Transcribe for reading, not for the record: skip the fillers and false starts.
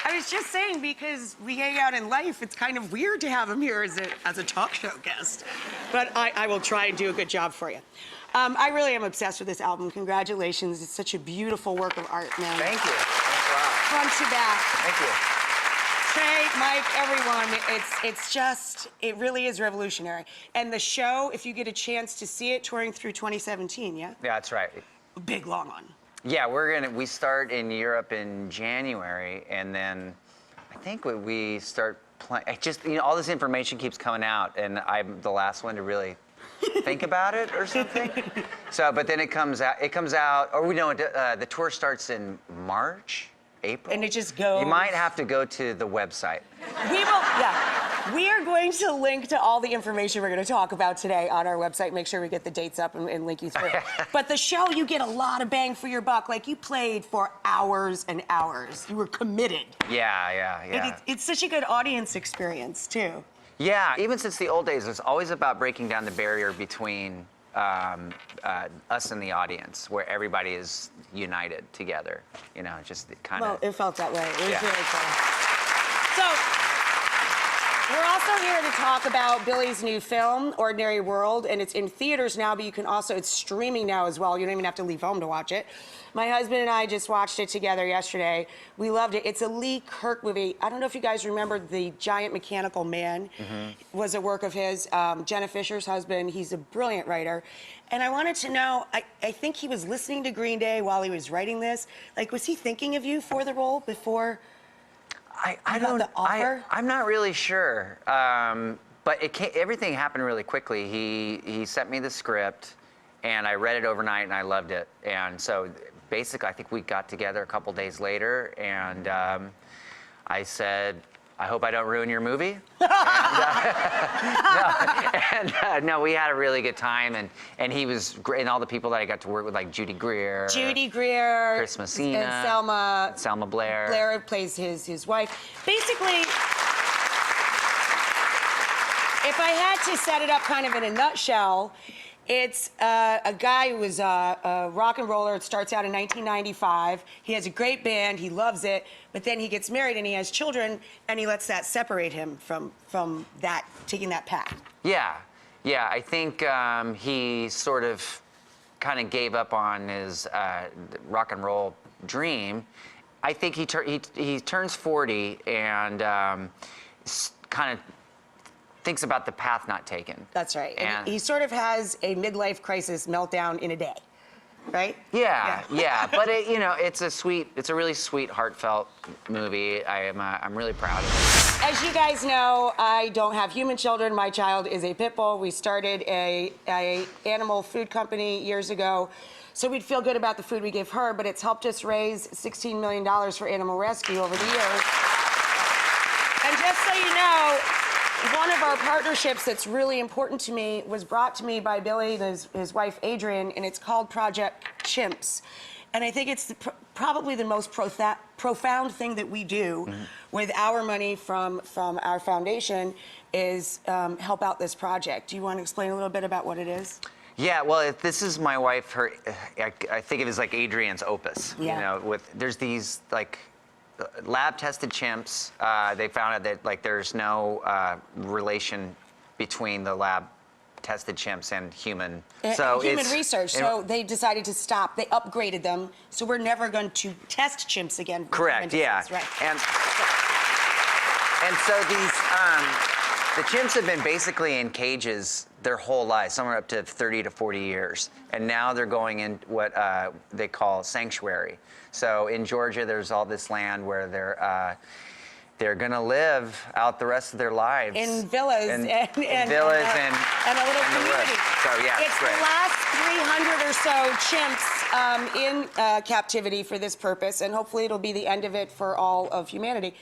I was just saying, because we hang out in life, it's kind of weird to have him here as a talk show guest. But I will try and do a good job for you. I really am obsessed with this album. Congratulations. It's such a beautiful work of art, man. Thank you. Thanks a lot. Front to back. Thank you. Trey, Mike, everyone, it's just, it really is revolutionary. And the show, if you get a chance to see it, touring through 2017, yeah? Yeah, that's right. Big long one. Yeah, we start in Europe in January, and then I think we start playing. All this information keeps coming out, and I'm the last one to really think about it or something. So, but then it comes out, or we know the tour starts in March. April? And it just goes. You might have to go to the website. We will, yeah. We are going to link to all the information we're going to talk about today on our website. Make sure we get the dates up and link you through. But the show, you get a lot of bang for your buck. Like, you played for hours and hours. You were committed. Yeah. It's such a good audience experience, too. Yeah, even since the old days, it's always about breaking down the barrier between us and the audience, where everybody is united together. Just kind of. Well, it felt that way. It was Yeah. really cool. So, we're also here to talk about Billie's new film, Ordinary World, and it's in theaters now, but it's streaming now as well. You don't even have to leave home to watch it. My husband and I just watched it together yesterday. We loved it. It's a Lee Kirk movie. I don't know if you guys remember The Giant Mechanical Man. Was a work of his. Jenna Fischer's husband. He's a brilliant writer. And I wanted to know, I think he was listening to Green Day while he was writing this. Like, was he thinking of you for the role before? The offer? I'm not really sure. But everything happened really quickly. He sent me the script, and I read it overnight, and I loved it. And so basically, I think we got together a couple days later, and I said, I hope I don't ruin your movie. No, we had a really good time, and he was great, and all the people that I got to work with, like Judy Greer, Chris Messina, and Selma Blair. Blair plays his wife. Basically, if I had to set it up kind of in a nutshell, it's a guy who was a rock and roller. It starts out in 1995. He has a great band. He loves it. But then he gets married and he has children, and he lets that separate him from that, taking that path. Yeah. I think he sort of kind of gave up on his rock and roll dream. I think he turns 40 and kind of thinks about the path not taken. That's right. And he sort of has a midlife crisis meltdown in a day, right? Yeah. But it's a really sweet, heartfelt movie. I'm really proud of it. As you guys know, I don't have human children. My child is a pit bull. We started a animal food company years ago, so we'd feel good about the food we give her, but it's helped us raise $16 million for animal rescue over the years. And just so you know, one of our partnerships that's really important to me was brought to me by Billie and his wife, Adrian, and it's called Project Chimps. And I think it's probably the most profound thing that we do with our money from our foundation is help out this project. Do you want to explain a little bit about what it is? Yeah, well, this is my wife. I think of it as like Adrian's opus. Yeah. There's these like lab-tested chimps. They found out that there's no relation between the lab-tested chimps and human. Human research. So they decided to stop. They upgraded them. So we're never going to test chimps again. Correct. Yeah. Right. And so the chimps have been basically in cages their whole lives, somewhere up to 30 to 40 years. And now they're going in what they call sanctuary. So in Georgia, there's all this land where they're going to live out the rest of their lives. In villas. And a little community. So, yeah, it's great. The last 300 or so chimps in captivity for this purpose, and hopefully it'll be the end of it for all of humanity.